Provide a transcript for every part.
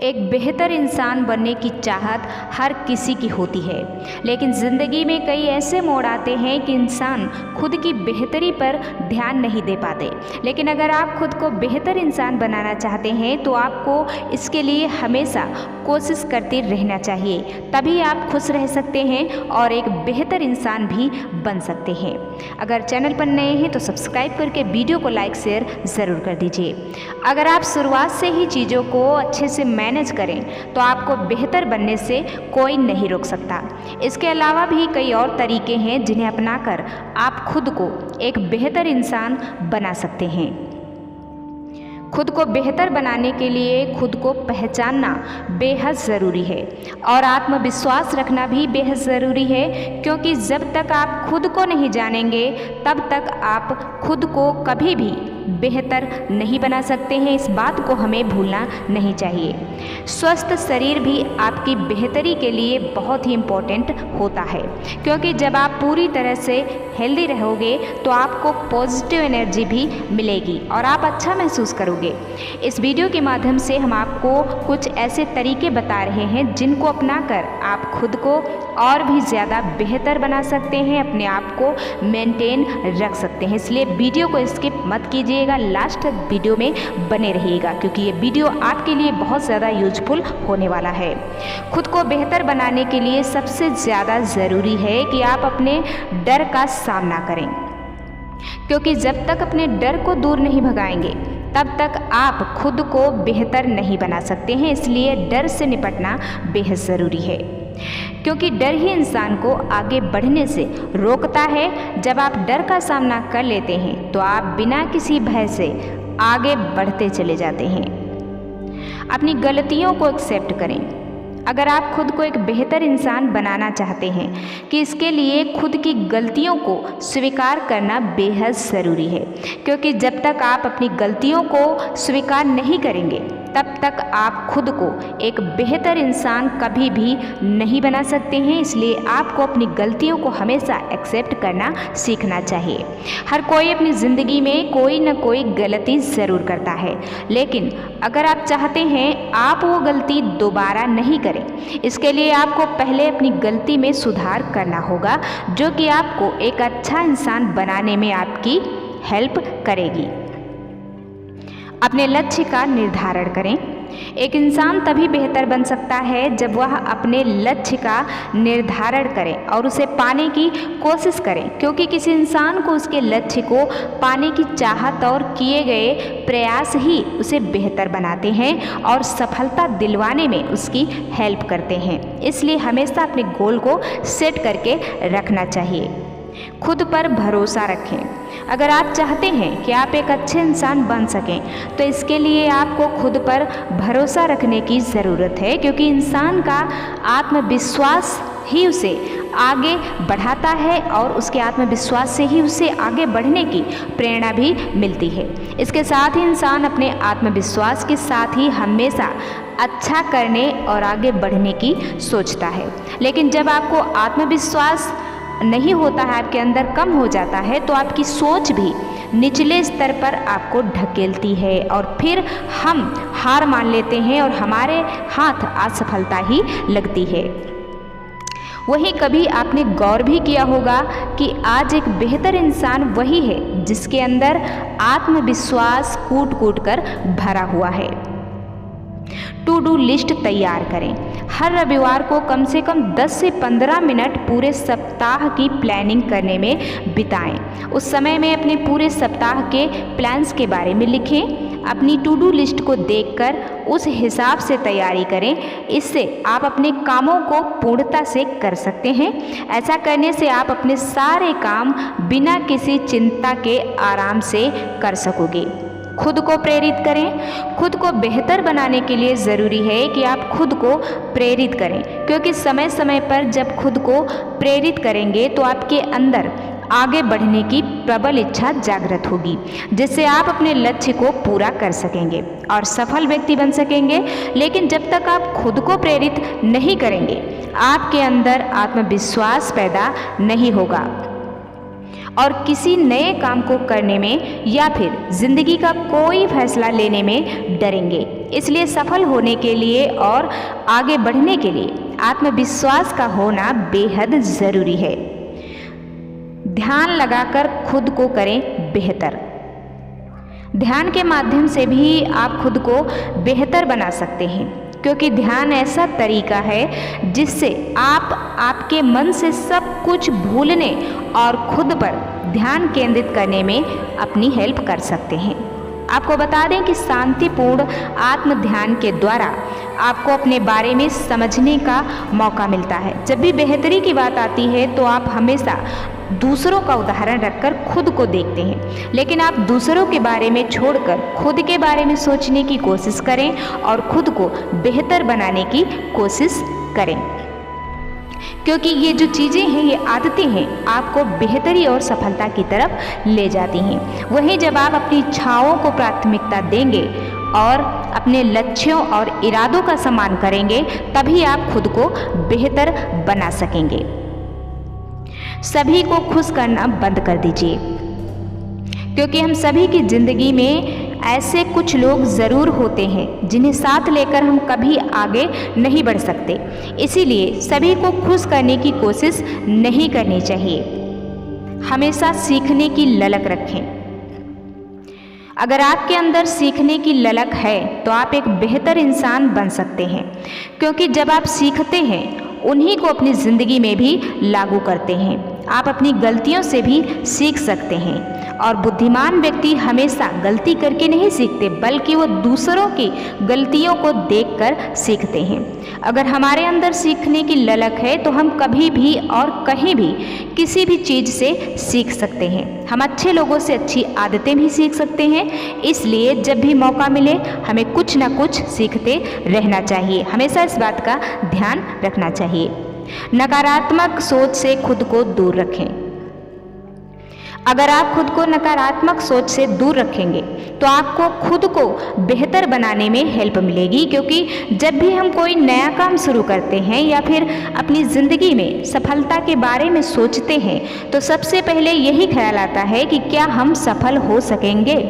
एक बेहतर इंसान बनने की चाहत हर किसी की होती है, लेकिन ज़िंदगी में कई ऐसे मोड़ आते हैं कि इंसान खुद की बेहतरी पर ध्यान नहीं दे पाते। लेकिन अगर आप खुद को बेहतर इंसान बनाना चाहते हैं तो आपको इसके लिए हमेशा कोशिश करते रहना चाहिए, तभी आप खुश रह सकते हैं और एक बेहतर इंसान भी बन सकते हैं। अगर चैनल पर नए हैं तो सब्सक्राइब करके वीडियो को लाइक शेयर ज़रूर कर दीजिए। अगर आप शुरुआत से ही चीज़ों को अच्छे से मैनेज करें तो आपको बेहतर बनने से कोई नहीं रोक सकता। इसके अलावा भी कई और तरीके हैं जिन्हें अपनाकर आप खुद को एक बेहतर इंसान बना सकते हैं। खुद को बेहतर बनाने के लिए खुद को पहचानना बेहद ज़रूरी है और आत्मविश्वास रखना भी बेहद ज़रूरी है, क्योंकि जब तक आप खुद को नहीं जानेंगे तब तक आप खुद को कभी भी बेहतर नहीं बना सकते हैं। इस बात को हमें भूलना नहीं चाहिए। स्वस्थ शरीर भी आपकी बेहतरी के लिए बहुत ही इम्पोर्टेंट होता है, क्योंकि जब आप पूरी तरह से हेल्दी रहोगे तो आपको पॉजिटिव एनर्जी भी मिलेगी और आप अच्छा महसूस करोगे। इस वीडियो के माध्यम से हम आपको कुछ ऐसे तरीके बता रहे हैं जिनको अपनाकर आप खुद को और भी ज़्यादा बेहतर बना सकते हैं, अपने आप को मेंटेन रख सकते हैं। इसलिए वीडियो को स्किप मत कीजिएगा, लास्ट तक वीडियो में बने रहिएगा, क्योंकि ये वीडियो आपके लिए बहुत ज़्यादा यूजफुल होने वाला है। खुद को बेहतर बनाने के लिए सबसे ज़्यादा ज़रूरी है कि आप अपने डर का सामना करें, क्योंकि जब तक अपने डर को दूर नहीं भगाएंगे तब तक आप खुद को बेहतर नहीं बना सकते हैं। इसलिए डर से निपटना बेहद ज़रूरी है, क्योंकि डर ही इंसान को आगे बढ़ने से रोकता है। जब आप डर का सामना कर लेते हैं तो आप बिना किसी भय से आगे बढ़ते चले जाते हैं। अपनी गलतियों को एक्सेप्ट करें। अगर आप खुद को एक बेहतर इंसान बनाना चाहते हैं कि इसके लिए खुद की गलतियों को स्वीकार करना बेहद ज़रूरी है, क्योंकि जब तक आप अपनी गलतियों को स्वीकार नहीं करेंगे तब तक आप खुद को एक बेहतर इंसान कभी भी नहीं बना सकते हैं। इसलिए आपको अपनी गलतियों को हमेशा एक्सेप्ट करना सीखना चाहिए। हर कोई अपनी ज़िंदगी में कोई ना कोई गलती ज़रूर करता है, लेकिन अगर आप चाहते हैं आप वो गलती दोबारा नहीं करें, इसके लिए आपको पहले अपनी गलती में सुधार करना होगा, जो कि आपको एक अच्छा इंसान बनाने में आपकी हेल्प करेगी। अपने लक्ष्य का निर्धारण करें। एक इंसान तभी बेहतर बन सकता है जब वह अपने लक्ष्य का निर्धारण करे और उसे पाने की कोशिश करें, क्योंकि किसी इंसान को उसके लक्ष्य को पाने की चाहत और किए गए प्रयास ही उसे बेहतर बनाते हैं और सफलता दिलवाने में उसकी हेल्प करते हैं। इसलिए हमेशा अपने गोल को सेट करके रखना चाहिए। खुद पर भरोसा रखें। अगर आप चाहते हैं कि आप एक अच्छे इंसान बन सकें तो इसके लिए आपको खुद पर भरोसा रखने की ज़रूरत है, क्योंकि इंसान का आत्मविश्वास ही उसे आगे बढ़ाता है और उसके आत्मविश्वास से ही उसे आगे बढ़ने की प्रेरणा भी मिलती है। इसके साथ ही इंसान अपने आत्मविश्वास के साथ ही हमेशा अच्छा करने और आगे बढ़ने की सोचता है। लेकिन जब आपको आत्मविश्वास नहीं होता है, आपके अंदर कम हो जाता है, तो आपकी सोच भी निचले स्तर पर आपको ढकेलती है और फिर हम हार मान लेते हैं और हमारे हाथ असफलता ही लगती है। वहीं कभी आपने गौर भी किया होगा कि आज एक बेहतर इंसान वही है जिसके अंदर आत्मविश्वास कूट कूट कर भरा हुआ है। टू डू लिस्ट तैयार करें। हर रविवार को कम से कम 10 से 15 मिनट पूरे सप्ताह की प्लानिंग करने में बिताएं। उस समय में अपने पूरे सप्ताह के प्लान्स के बारे में लिखें। अपनी टू डू लिस्ट को देखकर उस हिसाब से तैयारी करें। इससे आप अपने कामों को पूर्णता से कर सकते हैं। ऐसा करने से आप अपने सारे काम बिना किसी चिंता के आराम से कर सकोगे। खुद को प्रेरित करें। खुद को बेहतर बनाने के लिए ज़रूरी है कि आप खुद को प्रेरित करें, क्योंकि समय समय पर जब खुद को प्रेरित करेंगे तो आपके अंदर आगे बढ़ने की प्रबल इच्छा जागृत होगी, जिससे आप अपने लक्ष्य को पूरा कर सकेंगे और सफल व्यक्ति बन सकेंगे। लेकिन जब तक आप खुद को प्रेरित नहीं करेंगे, आपके अंदर आत्मविश्वास पैदा नहीं होगा और किसी नए काम को करने में या फिर जिंदगी का कोई फैसला लेने में डरेंगे। इसलिए सफल होने के लिए और आगे बढ़ने के लिए आत्मविश्वास का होना बेहद ज़रूरी है। ध्यान लगाकर खुद को करें बेहतर। ध्यान के माध्यम से भी आप खुद को बेहतर बना सकते हैं, क्योंकि ध्यान ऐसा तरीका है जिससे आप आपके मन से सब कुछ भूलने और खुद पर ध्यान केंद्रित करने में अपनी हेल्प कर सकते हैं। आपको बता दें कि शांतिपूर्ण आत्म ध्यान के द्वारा आपको अपने बारे में समझने का मौका मिलता है। जब भी बेहतरी की बात आती है तो आप हमेशा दूसरों का उदाहरण रखकर खुद को देखते हैं, लेकिन आप दूसरों के बारे में छोड़कर खुद के बारे में सोचने की कोशिश करें और खुद को बेहतर बनाने की कोशिश करें, क्योंकि ये जो चीज़ें हैं, ये आदतें हैं, आपको बेहतरी और सफलता की तरफ ले जाती हैं। वहीं जब आप अपनी इच्छाओं को प्राथमिकता देंगे और अपने लक्ष्यों और इरादों का सम्मान करेंगे, तभी आप खुद को बेहतर बना सकेंगे। सभी को खुश करना बंद कर दीजिए, क्योंकि हम सभी की ज़िंदगी में ऐसे कुछ लोग ज़रूर होते हैं जिन्हें साथ लेकर हम कभी आगे नहीं बढ़ सकते। इसीलिए सभी को खुश करने की कोशिश नहीं करनी चाहिए। हमेशा सीखने की ललक रखें। अगर आपके अंदर सीखने की ललक है तो आप एक बेहतर इंसान बन सकते हैं, क्योंकि जब आप सीखते हैं उन्हीं को अपनी ज़िंदगी में भी लागू करते हैं। आप अपनी गलतियों से भी सीख सकते हैं, और बुद्धिमान व्यक्ति हमेशा गलती करके नहीं सीखते, बल्कि वो दूसरों की गलतियों को देखकर सीखते हैं। अगर हमारे अंदर सीखने की ललक है तो हम कभी भी और कहीं भी किसी भी चीज़ से सीख सकते हैं। हम अच्छे लोगों से अच्छी आदतें भी सीख सकते हैं। इसलिए जब भी मौका मिले हमें कुछ ना कुछ सीखते रहना चाहिए। हमेशा इस बात का ध्यान रखना चाहिए। नकारात्मक सोच से खुद को दूर रखें। अगर आप खुद को नकारात्मक सोच से दूर रखेंगे तो आपको खुद को बेहतर बनाने में हेल्प मिलेगी, क्योंकि जब भी हम कोई नया काम शुरू करते हैं या फिर अपनी ज़िंदगी में सफलता के बारे में सोचते हैं तो सबसे पहले यही ख्याल आता है कि क्या हम सफल हो सकेंगे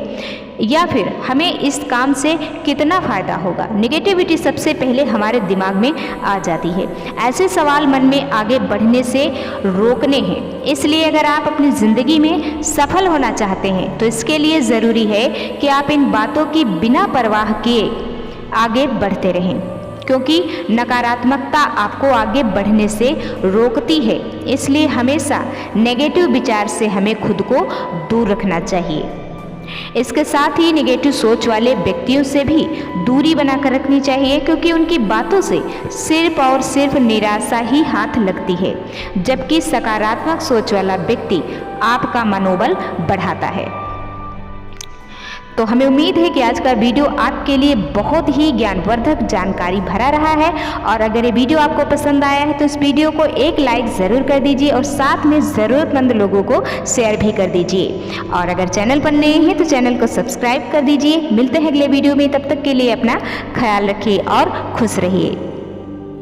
या फिर हमें इस काम से कितना फ़ायदा होगा। नेगेटिविटी सबसे पहले हमारे दिमाग में आ जाती है। ऐसे सवाल मन में आगे बढ़ने से रोकने हैं। इसलिए अगर आप अपनी ज़िंदगी में सफल होना चाहते हैं तो इसके लिए ज़रूरी है कि आप इन बातों की बिना परवाह किए आगे बढ़ते रहें, क्योंकि नकारात्मकता आपको आगे बढ़ने से रोकती है। इसलिए हमेशा नेगेटिव विचार से हमें खुद को दूर रखना चाहिए। इसके साथ ही नेगेटिव सोच वाले व्यक्तियों से भी दूरी बनाकर रखनी चाहिए, क्योंकि उनकी बातों से सिर्फ और सिर्फ निराशा ही हाथ लगती है, जबकि सकारात्मक सोच वाला व्यक्ति आपका मनोबल बढ़ाता है। तो हमें उम्मीद है कि आज का वीडियो आपके लिए बहुत ही ज्ञानवर्धक जानकारी भरा रहा है, और अगर ये वीडियो आपको पसंद आया है तो इस वीडियो को एक लाइक ज़रूर कर दीजिए और साथ में ज़रूरतमंद लोगों को शेयर भी कर दीजिए। और अगर चैनल पर नए हैं तो चैनल को सब्सक्राइब कर दीजिए। मिलते हैं अगले वीडियो में, तब तक के लिए अपना ख्याल रखिए और खुश रहिए।